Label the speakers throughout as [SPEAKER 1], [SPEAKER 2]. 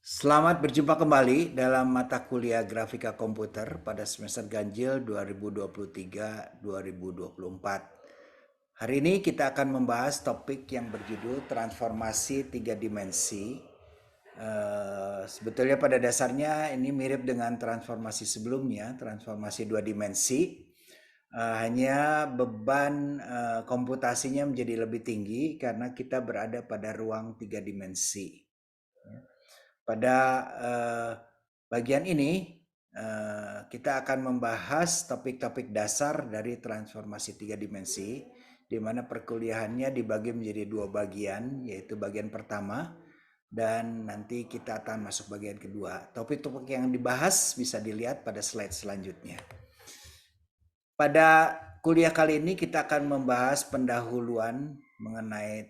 [SPEAKER 1] Selamat berjumpa kembali dalam mata kuliah Grafika Komputer pada semester ganjil 2023-2024. Hari ini kita akan membahas topik yang berjudul transformasi tiga dimensi. Sebetulnya pada dasarnya ini mirip dengan transformasi sebelumnya, transformasi dua dimensi. Hanya beban komputasinya menjadi lebih tinggi karena kita berada pada ruang tiga dimensi. Pada bagian ini kita akan membahas topik-topik dasar dari transformasi tiga dimensi, di mana perkuliahannya dibagi menjadi dua bagian, yaitu bagian pertama dan nanti kita akan masuk bagian kedua. Topik-topik yang dibahas bisa dilihat pada slide selanjutnya. Pada kuliah kali ini kita akan membahas pendahuluan mengenai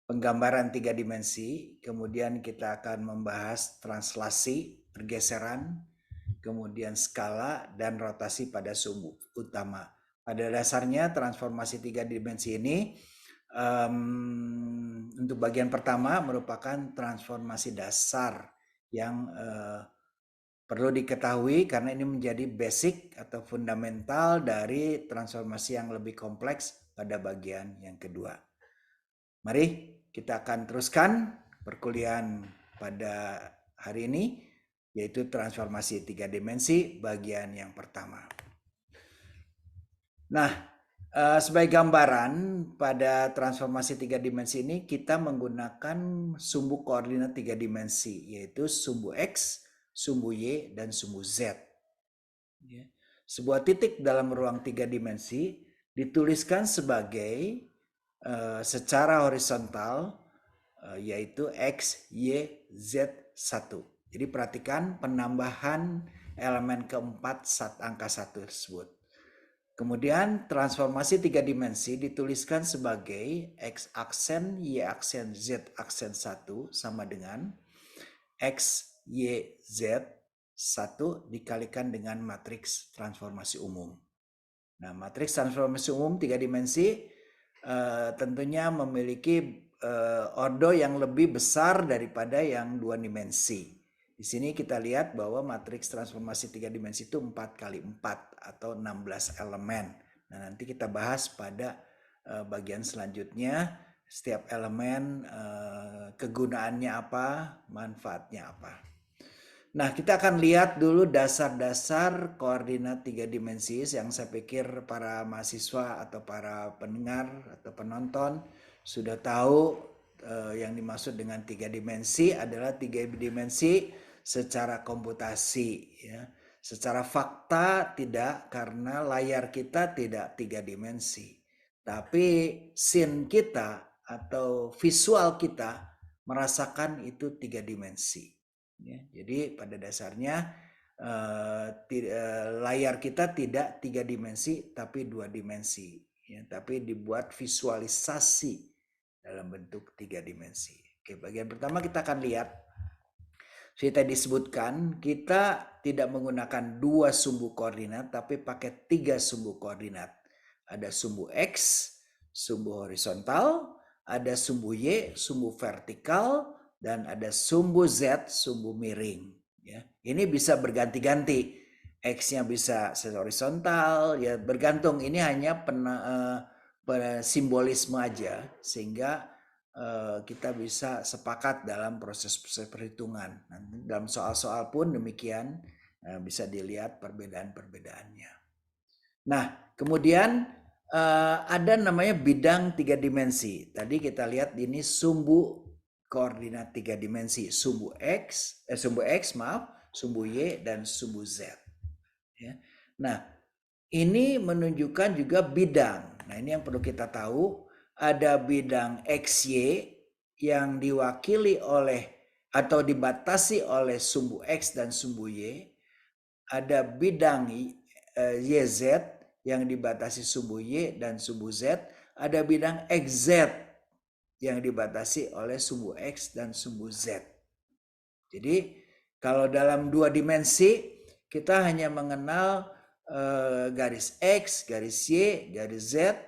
[SPEAKER 1] penggambaran tiga dimensi, kemudian kita akan membahas translasi, pergeseran, kemudian skala dan rotasi pada sumbu utama. Pada dasarnya transformasi tiga dimensi ini untuk bagian pertama merupakan transformasi dasar yang perlu diketahui karena ini menjadi basic atau fundamental dari transformasi yang lebih kompleks pada bagian yang kedua. Mari kita akan teruskan perkuliahan pada hari ini, yaitu transformasi tiga dimensi bagian yang pertama. Nah, sebagai gambaran pada transformasi tiga dimensi ini kita menggunakan sumbu koordinat tiga dimensi, yaitu sumbu X, sumbu Y, dan sumbu Z. Sebuah titik dalam ruang tiga dimensi dituliskan sebagai secara horizontal yaitu X, Y, Z1. Jadi perhatikan penambahan elemen keempat angka 1 tersebut. Kemudian transformasi tiga dimensi dituliskan sebagai X aksen, Y aksen, Z aksen 1 sama dengan X, Y, Z 1 dikalikan dengan matriks transformasi umum. Nah, matriks transformasi umum tiga dimensi tentunya memiliki ordo yang lebih besar daripada yang dua dimensi. Di sini kita lihat bahwa matriks transformasi tiga dimensi itu 4 kali 4 atau 16 elemen. Nah, nanti kita bahas pada bagian selanjutnya setiap elemen kegunaannya apa, manfaatnya apa. Nah, kita akan lihat dulu dasar-dasar koordinat tiga dimensi yang saya pikir para mahasiswa atau para pendengar atau penonton sudah tahu yang dimaksud dengan tiga dimensi adalah tiga dimensi secara komputasi, ya. Secara fakta tidak, karena layar kita tidak tiga dimensi. Tapi scene kita atau visual kita merasakan itu tiga dimensi. Ya, jadi pada dasarnya layar kita tidak tiga dimensi tapi dua dimensi, ya, tapi dibuat visualisasi dalam bentuk tiga dimensi. Oke, bagian pertama kita akan lihat. Seperti tadi disebutkan, kita tidak menggunakan dua sumbu koordinat tapi pakai tiga sumbu koordinat. Ada sumbu X, sumbu horizontal, ada sumbu Y, sumbu vertikal, dan ada sumbu Z, sumbu miring. Ya, ini bisa berganti-ganti. X-nya bisa horizontal, ya bergantung. Ini hanya simbolisme aja, sehingga kita bisa sepakat dalam proses perhitungan. Nanti dalam soal-soal pun demikian bisa dilihat perbedaan-perbedaannya. Nah, kemudian ada namanya bidang tiga dimensi. Tadi kita lihat ini sumbu koordinat tiga dimensi, sumbu X, sumbu Y dan sumbu Z. Ya. Nah, ini menunjukkan juga bidang. Nah, ini yang perlu kita tahu. Ada bidang XY yang diwakili oleh atau dibatasi oleh sumbu X dan sumbu Y. Ada bidang YZ yang dibatasi sumbu Y dan sumbu Z. Ada bidang XZ yang dibatasi oleh sumbu X dan sumbu Z. Jadi kalau dalam dua dimensi kita hanya mengenal garis X, garis Y, garis Z,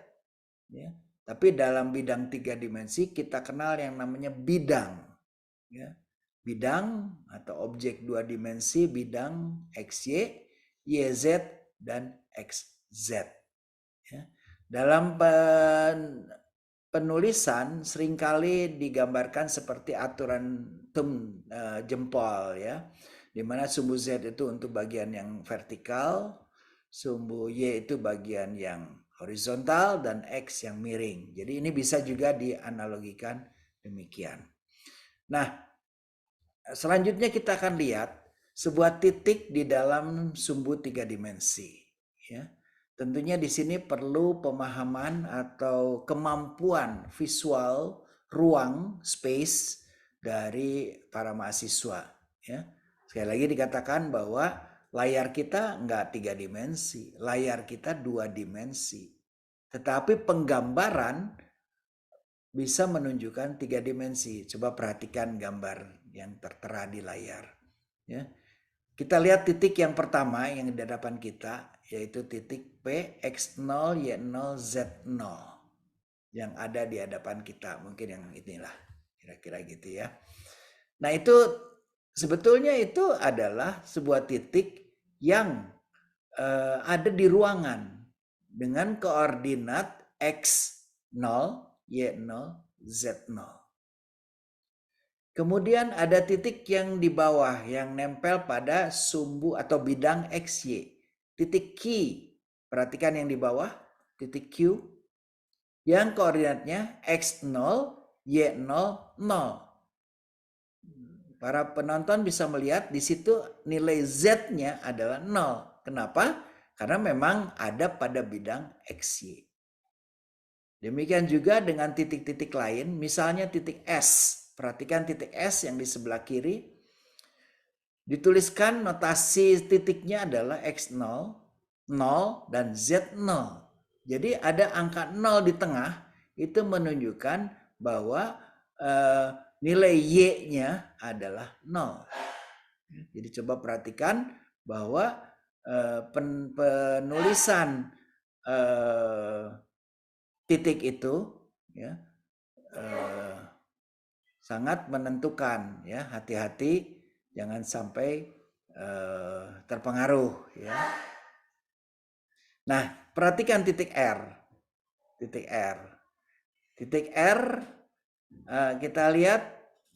[SPEAKER 1] ya. Tapi dalam bidang tiga dimensi kita kenal yang namanya bidang, ya. Bidang atau objek dua dimensi bidang XY, YZ, dan XZ. Ya. Dalam penulisan seringkali digambarkan seperti aturan jempol ya, di mana sumbu Z itu untuk bagian yang vertikal, sumbu Y itu bagian yang horizontal, dan X yang miring. Jadi ini bisa juga dianalogikan demikian. Nah, selanjutnya kita akan lihat sebuah titik di dalam sumbu tiga dimensi. Ya. Tentunya di sini perlu pemahaman atau kemampuan visual ruang space dari para mahasiswa. Ya. Sekali lagi dikatakan bahwa layar kita nggak tiga dimensi, layar kita dua dimensi. Tetapi penggambaran bisa menunjukkan tiga dimensi. Coba perhatikan gambar yang tertera di layar. Ya. Kita lihat titik yang pertama yang di hadapan kita, yaitu titik P, X0, Y0, Z0 yang ada di hadapan kita. Mungkin yang inilah, kira-kira gitu ya. Nah itu sebetulnya itu adalah sebuah titik yang ada di ruangan dengan koordinat X0, Y0, Z0. Kemudian ada titik yang di bawah yang nempel pada sumbu atau bidang XY. Titik Q, perhatikan yang di bawah, titik Q, yang koordinatnya X0, Y0, 0. Para penonton bisa melihat di situ nilai Z-nya adalah 0. Kenapa? Karena memang ada pada bidang XY. Demikian juga dengan titik-titik lain, misalnya titik S. Perhatikan titik S yang di sebelah kiri. Dituliskan notasi titiknya adalah X0, 0, dan Z0. Jadi ada angka 0 di tengah, itu menunjukkan bahwa nilai Y-nya adalah 0. Jadi coba perhatikan bahwa penulisan titik itu ya, sangat menentukan ya, hati-hati jangan sampai terpengaruh ya. Nah, perhatikan titik R. Titik R. Titik R kita lihat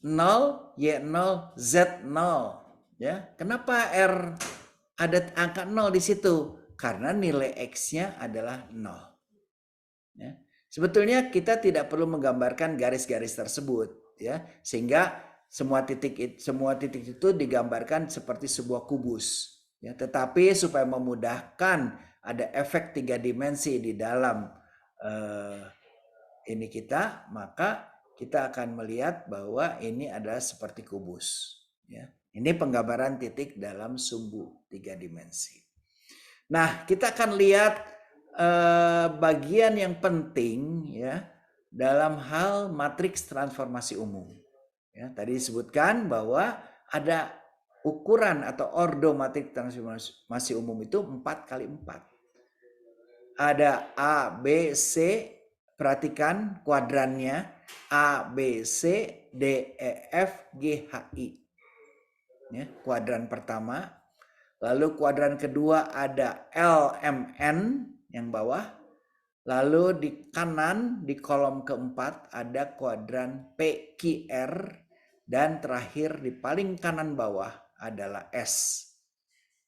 [SPEAKER 1] 0, Y0, Z0 ya. Kenapa R ada angka 0 di situ? Karena nilai X-nya adalah 0. Ya. Sebetulnya kita tidak perlu menggambarkan garis-garis tersebut ya, sehingga semua titik itu digambarkan seperti sebuah kubus ya, tetapi supaya memudahkan ada efek tiga dimensi di dalam ini kita, maka kita akan melihat bahwa ini adalah seperti kubus ya. Ini penggambaran titik dalam sumbu tiga dimensi. Nah, kita akan lihat bagian yang penting ya dalam hal matriks transformasi umum. Ya, tadi disebutkan bahwa ada ukuran atau ordo matriks transformasi umum itu 4x4. Ada A, B, C, perhatikan kuadrannya A, B, C, D, E, F, G, H, I. Ya, kuadran pertama. Lalu kuadran kedua ada L, M, N yang bawah. Lalu di kanan di kolom keempat ada kuadran P, Q, R. Dan terakhir di paling kanan bawah adalah S.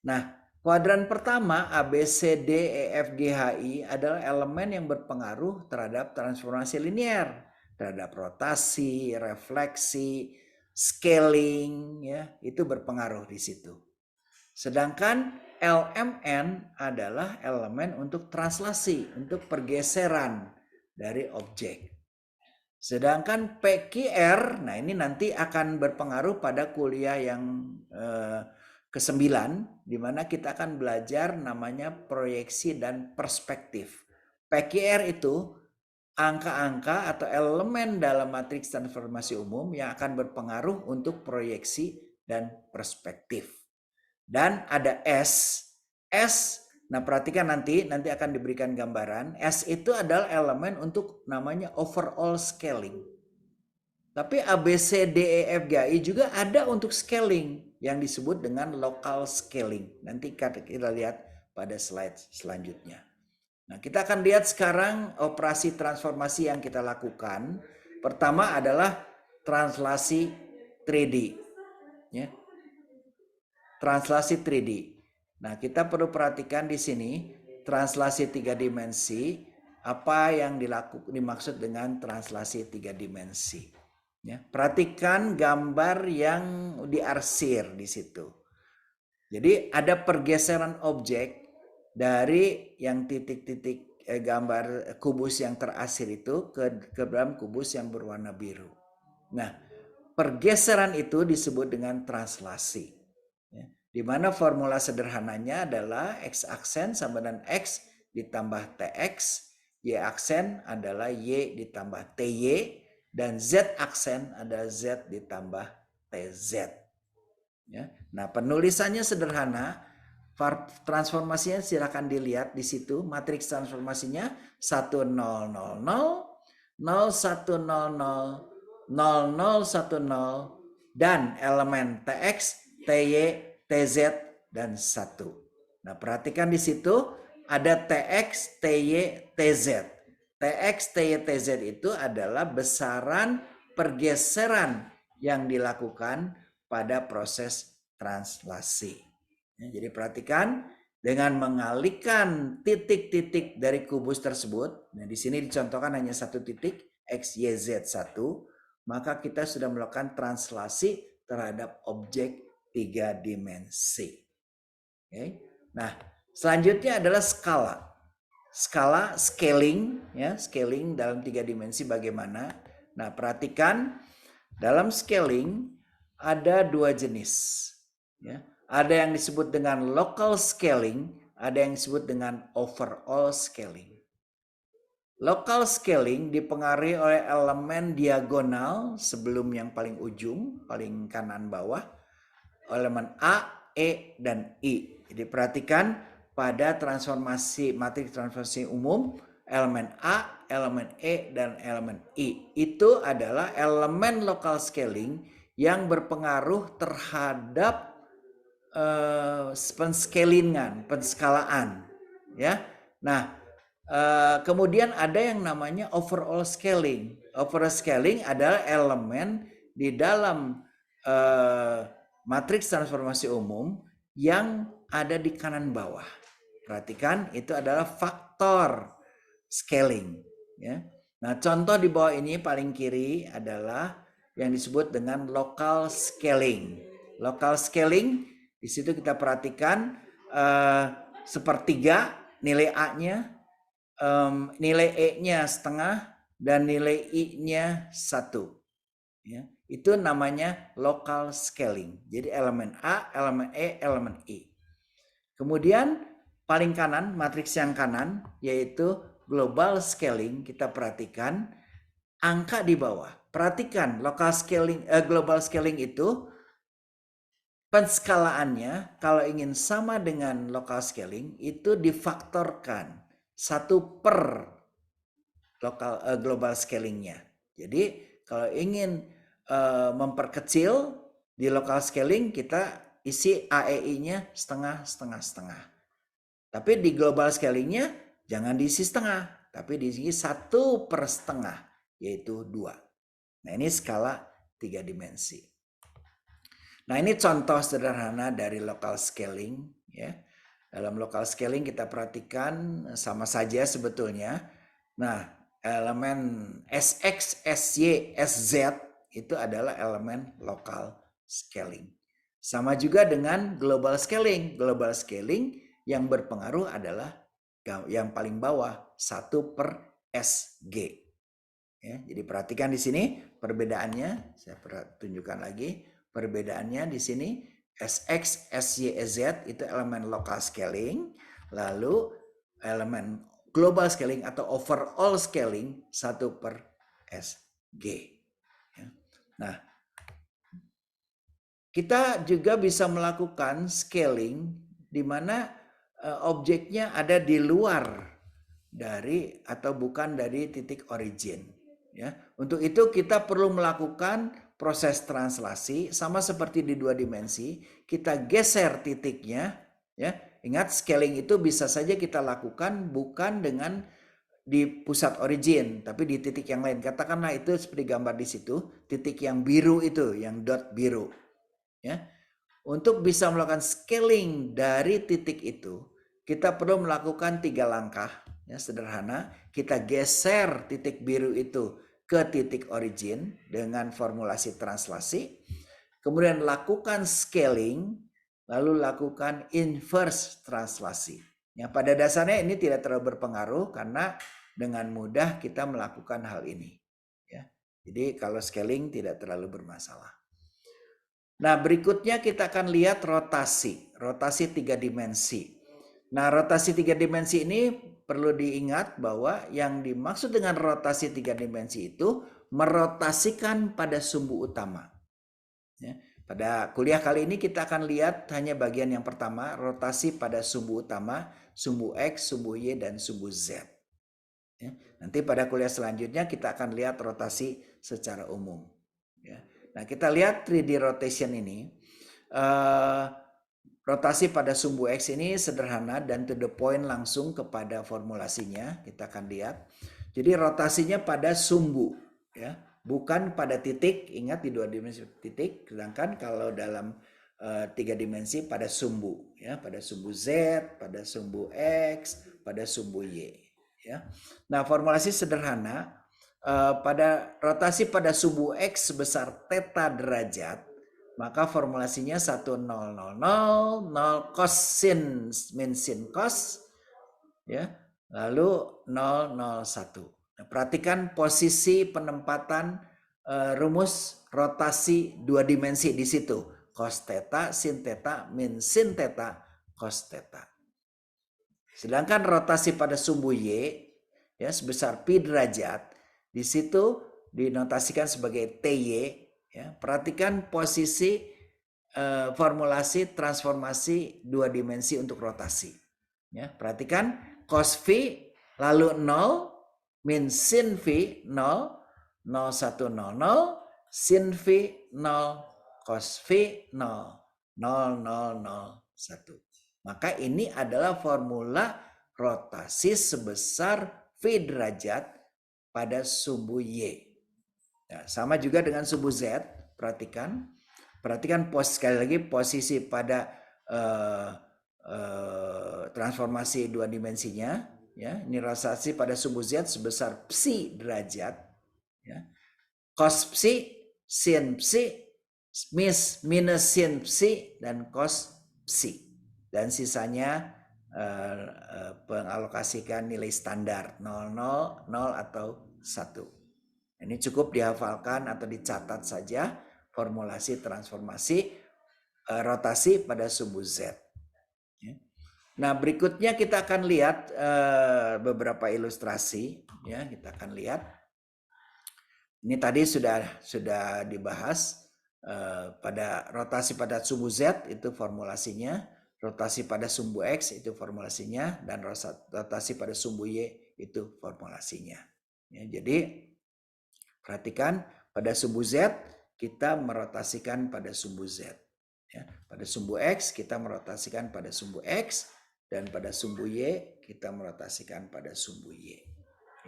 [SPEAKER 1] Nah, kuadran pertama A, B, C, D, E, F, G, H, I adalah elemen yang berpengaruh terhadap transformasi linear. Terhadap rotasi, refleksi, scaling, ya, itu berpengaruh di situ. Sedangkan LMN adalah elemen untuk translasi, untuk pergeseran dari objek. Sedangkan PQR, nah ini nanti akan berpengaruh pada kuliah yang ke-9, di mana kita akan belajar namanya proyeksi dan perspektif. PQR itu angka-angka atau elemen dalam matriks transformasi umum yang akan berpengaruh untuk proyeksi dan perspektif. Dan ada S. Nah perhatikan nanti akan diberikan gambaran. S itu adalah elemen untuk namanya overall scaling. Tapi A, B, C, D, E, F, G, I juga ada untuk scaling yang disebut dengan local scaling. Nanti kita lihat pada slide selanjutnya. Nah, kita akan lihat sekarang operasi transformasi yang kita lakukan. Pertama adalah translasi 3D. Ya. Translasi 3D. Nah, kita perlu perhatikan di sini translasi 3 dimensi, apa yang dimaksud dengan translasi 3 dimensi. Ya, perhatikan gambar yang diarsir di situ. Jadi ada pergeseran objek dari yang titik-titik gambar kubus yang terarsir itu ke dalam kubus yang berwarna biru. Nah, pergeseran itu disebut dengan translasi. Ya, di mana formula sederhananya adalah X aksen sama dengan X ditambah TX, Y aksen adalah Y ditambah TY, dan Z aksen adalah Z ditambah TZ. Ya. Nah, penulisannya sederhana, transformasinya silakan dilihat di situ, matriks transformasinya 1000, 0100, 0010, dan elemen TX, TY, TZ, dan 1. Nah, perhatikan di situ ada TX, TY, TZ. TX, TY, TZ itu adalah besaran pergeseran yang dilakukan pada proses translasi. Ya, jadi perhatikan dengan mengalihkan titik-titik dari kubus tersebut. Nah, di sini dicontohkan hanya satu titik X, Y, Z 1, maka kita sudah melakukan translasi terhadap objek 3 dimensi. Oke. Nah, selanjutnya adalah skala. Skala scaling, ya, scaling dalam 3 dimensi bagaimana? Nah, perhatikan dalam scaling ada 2 jenis, ya. Ada yang disebut dengan local scaling, ada yang disebut dengan overall scaling. Local scaling dipengaruhi oleh elemen diagonal sebelum yang paling ujung, paling kanan bawah, elemen A, E, dan I. Jadi perhatikan pada transformasi matriks transformasi umum, elemen A, elemen E, dan elemen I. Itu adalah elemen local scaling yang berpengaruh terhadap penscalingan, penskalaan. Ya. Nah, kemudian ada yang namanya overall scaling. Overall scaling adalah elemen di dalam matriks transformasi umum yang ada di kanan bawah. Perhatikan, itu adalah faktor scaling. Ya. Nah, contoh di bawah ini paling kiri adalah yang disebut dengan local scaling. Local scaling, di situ kita perhatikan sepertiga nilai A-nya, nilai E-nya setengah, dan nilai I-nya 1. Ya, itu namanya local scaling. Jadi elemen A, elemen E, elemen I. Kemudian paling kanan, matriks yang kanan, yaitu global scaling, kita perhatikan angka di bawah. Perhatikan local scaling, global scaling itu penskalaannya kalau ingin sama dengan local scaling itu difaktorkan 1 per global scalingnya. Jadi kalau ingin memperkecil di local scaling kita isi AEI-nya setengah, setengah, setengah. Tapi di global scalingnya jangan diisi setengah, tapi diisi 1 per setengah, yaitu 2. Nah, ini skala 3 dimensi. Nah, ini contoh sederhana dari local scaling. Ya. Dalam local scaling kita perhatikan sama saja sebetulnya. Nah, elemen SX, SY, SZ itu adalah elemen local scaling. Sama juga dengan global scaling. Global scaling yang berpengaruh adalah yang paling bawah 1 per SG. Ya, jadi perhatikan di sini perbedaannya. Saya tunjukkan lagi perbedaannya di sini. SX, SY, SZ itu elemen local scaling. Lalu elemen global scaling atau overall scaling 1 per SG. Ya. Nah, kita juga bisa melakukan scaling di mana objeknya ada di luar dari atau bukan dari titik origin. Ya, untuk itu kita perlu melakukan proses translasi sama seperti di 2 dimensi. Kita geser titiknya, ya. Ingat scaling itu bisa saja kita lakukan bukan dengan di pusat origin, tapi di titik yang lain. Katakanlah itu seperti gambar di situ, titik yang biru itu, yang dot biru. Ya, untuk bisa melakukan scaling dari titik itu, kita perlu melakukan 3 langkah, ya sederhana. Kita geser titik biru itu ke titik origin dengan formulasi translasi. Kemudian lakukan scaling, lalu lakukan inverse translasi. Ya, pada dasarnya ini tidak terlalu berpengaruh karena dengan mudah kita melakukan hal ini. Ya, jadi kalau scaling tidak terlalu bermasalah. Nah, berikutnya kita akan lihat rotasi 3 dimensi. Nah, rotasi 3 dimensi ini perlu diingat bahwa yang dimaksud dengan rotasi 3 dimensi itu merotasikan pada sumbu utama. Ya, pada kuliah kali ini kita akan lihat hanya bagian yang pertama, rotasi pada sumbu utama, sumbu X, sumbu Y, dan sumbu Z. Ya, nanti pada kuliah selanjutnya kita akan lihat rotasi secara umum. Ya. Nah, kita lihat 3D rotation ini. Rotasi pada sumbu X ini sederhana dan to the point langsung kepada formulasinya. Kita akan lihat. Jadi rotasinya pada sumbu, ya, bukan pada titik. Ingat di 2 dimensi titik, sedangkan kalau dalam 3 dimensi pada sumbu, ya, pada sumbu Z, pada sumbu X, pada sumbu Y. Ya. Nah, formulasi sederhana. Pada rotasi pada sumbu X sebesar theta derajat, maka formulasinya 1000 0 cos sin min sin cos, ya, lalu 001. Nah, perhatikan posisi penempatan rumus rotasi 2 dimensi di situ. Cos theta, sin theta, min sin theta, cos theta. Sedangkan rotasi pada sumbu Y, ya, sebesar pi derajat, di situ dinotasikan sebagai TY. Ya, perhatikan posisi formulasi transformasi 2 dimensi untuk rotasi. Ya, perhatikan cos V lalu 0, min sin V 0, 0100, sin V 0, cos V 0, 0001. Maka ini adalah formula rotasi sebesar V derajat pada sumbu Y. Ya, sama juga dengan sumbu Z, perhatikan sekali lagi posisi pada transformasi 2 dimensinya, ya. Ini rotasi pada sumbu Z sebesar psi derajat, ya. Cos psi, sin psi, minus sin psi, dan cos psi. Dan sisanya pengalokasikan nilai standar 0, 0, 0 atau 1. Ini cukup dihafalkan atau dicatat saja formulasi transformasi rotasi pada sumbu Z. Nah, berikutnya kita akan lihat beberapa ilustrasi, ya. Kita akan lihat. Ini tadi sudah dibahas pada rotasi pada sumbu Z itu formulasinya, rotasi pada sumbu X itu formulasinya, dan rotasi pada sumbu Y itu formulasinya. Ya, jadi perhatikan pada sumbu Z kita merotasikan pada sumbu Z. Ya, pada sumbu X kita merotasikan pada sumbu X, dan pada sumbu Y kita merotasikan pada sumbu Y.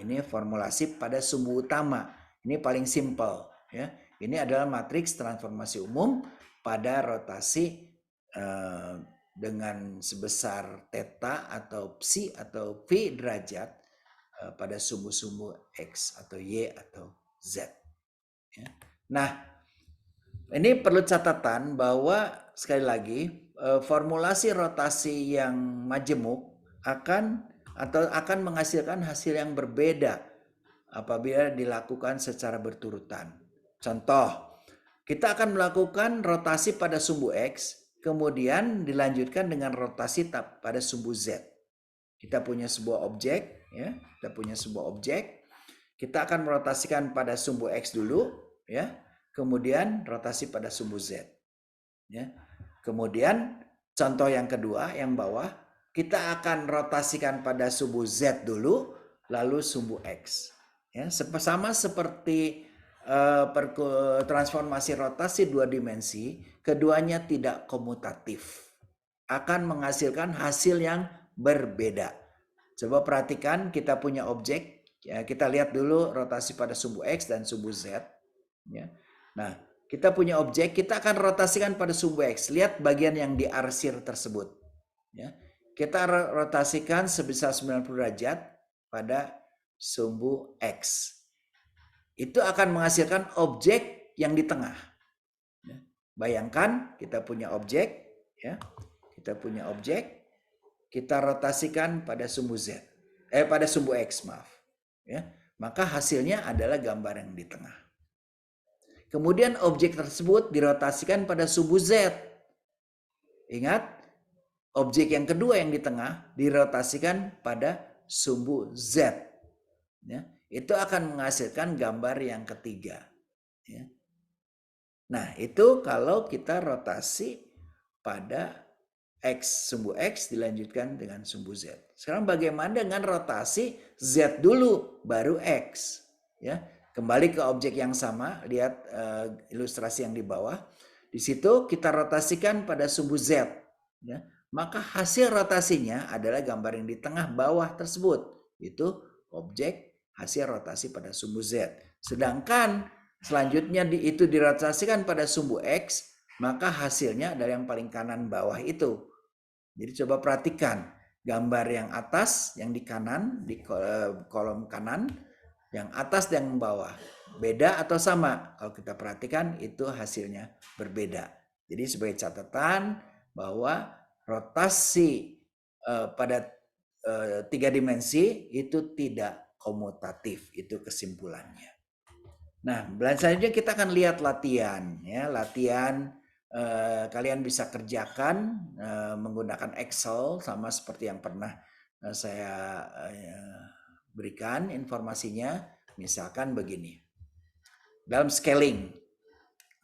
[SPEAKER 1] Ini formulasi pada sumbu utama. Ini paling simpel, ya. Ini adalah matriks transformasi umum pada rotasi dengan sebesar theta atau psi atau v derajat pada sumbu-sumbu X atau Y atau Z. Ya. Nah, ini perlu catatan bahwa sekali lagi formulasi rotasi yang majemuk akan menghasilkan hasil yang berbeda apabila dilakukan secara berturutan. Contoh, kita akan melakukan rotasi pada sumbu X, kemudian dilanjutkan dengan rotasi pada sumbu Z. Kita punya sebuah objek, ya. Kita akan merotasikan pada sumbu X dulu, ya. Kemudian rotasi pada sumbu Z. Ya. Kemudian contoh yang kedua, yang bawah, kita akan rotasikan pada sumbu Z dulu, lalu sumbu X. Ya, sama seperti transformasi rotasi dua dimensi, keduanya tidak komutatif. Akan menghasilkan hasil yang berbeda. Coba perhatikan, kita punya objek, ya, kita lihat dulu rotasi pada sumbu X dan sumbu Z. Ya. Nah, kita punya objek, kita akan rotasikan pada sumbu X. Lihat bagian yang diarsir tersebut. Ya. Kita rotasikan sebesar 90 derajat pada sumbu X. Itu akan menghasilkan objek yang di tengah. Ya. Bayangkan kita punya objek, ya, kita punya objek, kita rotasikan pada sumbu Z, pada sumbu X, maaf. Ya, maka hasilnya adalah gambar yang di tengah. Kemudian objek tersebut dirotasikan pada sumbu Z. Ingat, objek yang kedua yang di tengah dirotasikan pada sumbu Z. Ya, itu akan menghasilkan gambar yang ketiga. Ya. Nah, itu kalau kita rotasi pada X, sumbu X dilanjutkan dengan sumbu Z. Sekarang bagaimana dengan rotasi Z dulu baru X? Ya, kembali ke objek yang sama, lihat ilustrasi yang di bawah. Di situ kita rotasikan pada sumbu Z. Ya, maka hasil rotasinya adalah gambar yang di tengah bawah tersebut. Itu objek hasil rotasi pada sumbu Z. Sedangkan selanjutnya itu dirotasikan pada sumbu X, maka hasilnya adalah yang paling kanan bawah itu. Jadi coba perhatikan gambar yang atas, yang di kanan, di kolom kanan, yang atas dan yang bawah. Beda atau sama? Kalau kita perhatikan itu hasilnya berbeda. Jadi sebagai catatan bahwa rotasi pada tiga dimensi itu tidak komutatif. Itu kesimpulannya. Nah, selanjutnya kita akan lihat latihan. Ya, latihan kalian bisa kerjakan menggunakan Excel sama seperti yang pernah saya berikan informasinya. Misalkan begini. Dalam scaling,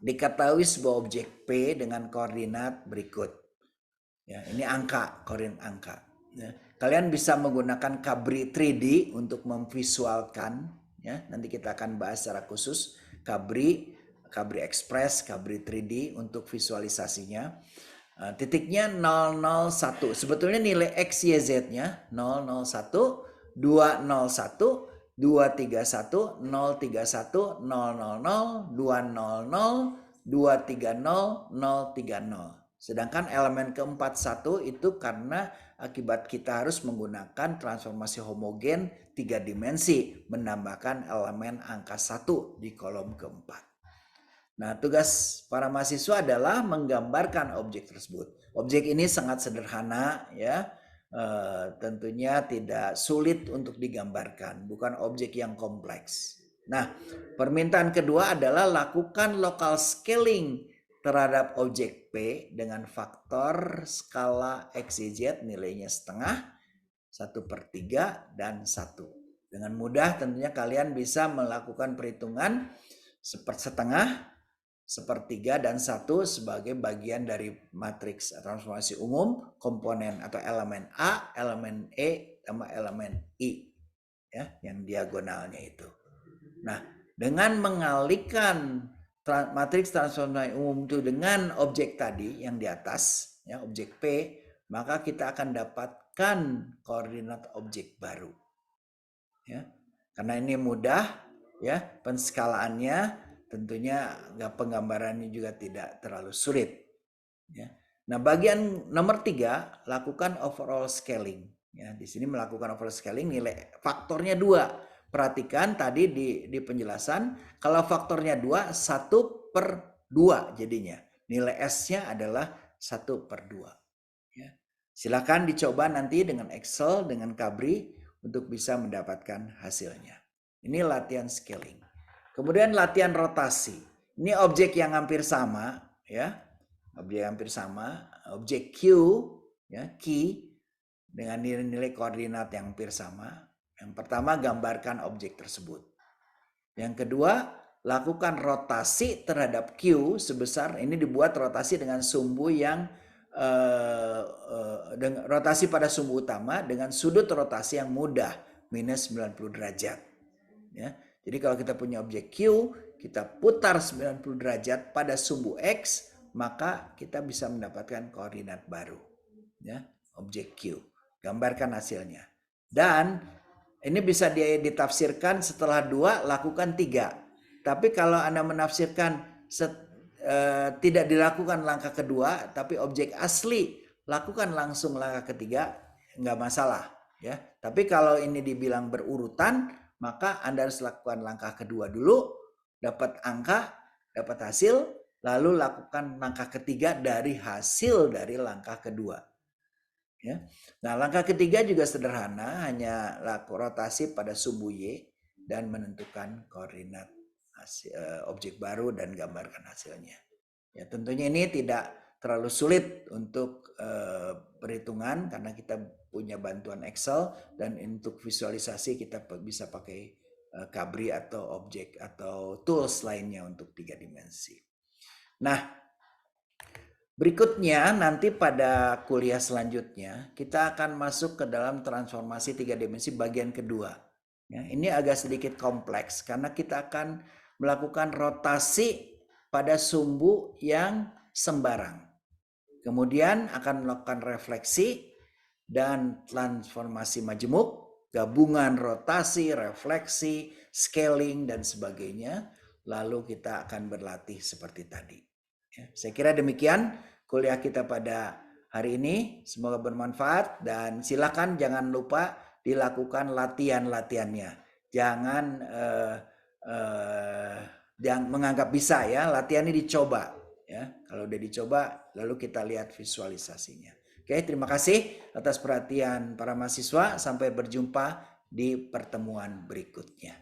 [SPEAKER 1] diketahui sebuah objek P dengan koordinat berikut. Ya, ini angka, koordinat angka. Ya, kalian bisa menggunakan Cabri 3D untuk memvisualkan. Ya, nanti kita akan bahas secara khusus Cabri Express, Cabri 3D untuk visualisasinya. Titiknya 001. Sebetulnya nilai X, Y, Z-nya 001, 201, 231, 031, 000, 200, 230, 030. Sedangkan elemen keempat satu itu karena akibat kita harus menggunakan transformasi homogen 3 dimensi, menambahkan elemen angka 1 di kolom keempat. Nah, tugas para mahasiswa adalah menggambarkan objek tersebut. Objek ini sangat sederhana, ya, tentunya tidak sulit untuk digambarkan, bukan objek yang kompleks. Nah, permintaan kedua adalah lakukan local scaling terhadap objek P dengan faktor skala X, Y, Z nilainya setengah, 1/3, dan 1. Dengan mudah tentunya kalian bisa melakukan perhitungan setengah, 1/3, dan 1 sebagai bagian dari matriks transformasi umum komponen atau elemen A, elemen E, sama elemen I, ya, yang diagonalnya itu. Nah, dengan mengalihkan matriks transformasi umum itu dengan objek tadi yang di atas, ya, objek P, maka kita akan dapatkan koordinat objek baru. Ya, karena ini mudah, ya, penskalaannya. Tentunya penggambarannya juga tidak terlalu sulit. Ya. Nah, bagian nomor 3, lakukan overall scaling. Ya, di sini melakukan overall scaling nilai faktornya 2. Perhatikan tadi di penjelasan, kalau faktornya 2, 1/2 jadinya. Nilai S-nya adalah 1/2. Ya. Silakan dicoba nanti dengan Excel, dengan Cabri untuk bisa mendapatkan hasilnya. Ini latihan scaling. Kemudian latihan rotasi. Ini objek yang hampir sama, ya. Objek hampir sama, objek Q, ya, Q dengan nilai-nilai koordinat yang hampir sama. Yang pertama, gambarkan objek tersebut. Yang kedua, lakukan rotasi terhadap Q sebesar, ini dibuat rotasi dengan sumbu yang rotasi pada sumbu utama dengan sudut rotasi yang mudah, minus 90 derajat. Ya. Jadi kalau kita punya objek Q, kita putar 90 derajat pada sumbu X, maka kita bisa mendapatkan koordinat baru. Ya, objek Q. Gambarkan hasilnya. Dan ini bisa ditafsirkan setelah 2, lakukan 3. Tapi kalau Anda menafsirkan tidak dilakukan langkah kedua, tapi objek asli lakukan langsung langkah ketiga, nggak masalah. Ya. Tapi kalau ini dibilang berurutan, maka Anda harus lakukan langkah kedua dulu, dapat angka, dapat hasil, lalu lakukan langkah ketiga dari hasil dari langkah kedua. Ya. Nah, langkah ketiga juga sederhana, hanya rotasi pada sumbu Y dan menentukan koordinat objek baru dan gambarkan hasilnya. Ya, tentunya ini tidak terlalu sulit untuk perhitungan karena kita punya bantuan Excel, dan untuk visualisasi kita bisa pakai Cabri atau objek atau tools lainnya untuk 3 dimensi. Nah, berikutnya nanti pada kuliah selanjutnya kita akan masuk ke dalam transformasi 3 dimensi bagian kedua. Ya, ini agak sedikit kompleks karena kita akan melakukan rotasi pada sumbu yang sembarang. Kemudian akan melakukan refleksi dan transformasi majemuk, gabungan rotasi, refleksi, scaling, dan sebagainya. Lalu kita akan berlatih seperti tadi. Ya, saya kira demikian kuliah kita pada hari ini. Semoga bermanfaat dan silakan jangan lupa dilakukan latihan-latihannya. Jangan menganggap bisa ya, latihan ini dicoba. Ya, kalau udah dicoba, lalu kita lihat visualisasinya. Oke, terima kasih atas perhatian para mahasiswa. Sampai berjumpa di pertemuan berikutnya.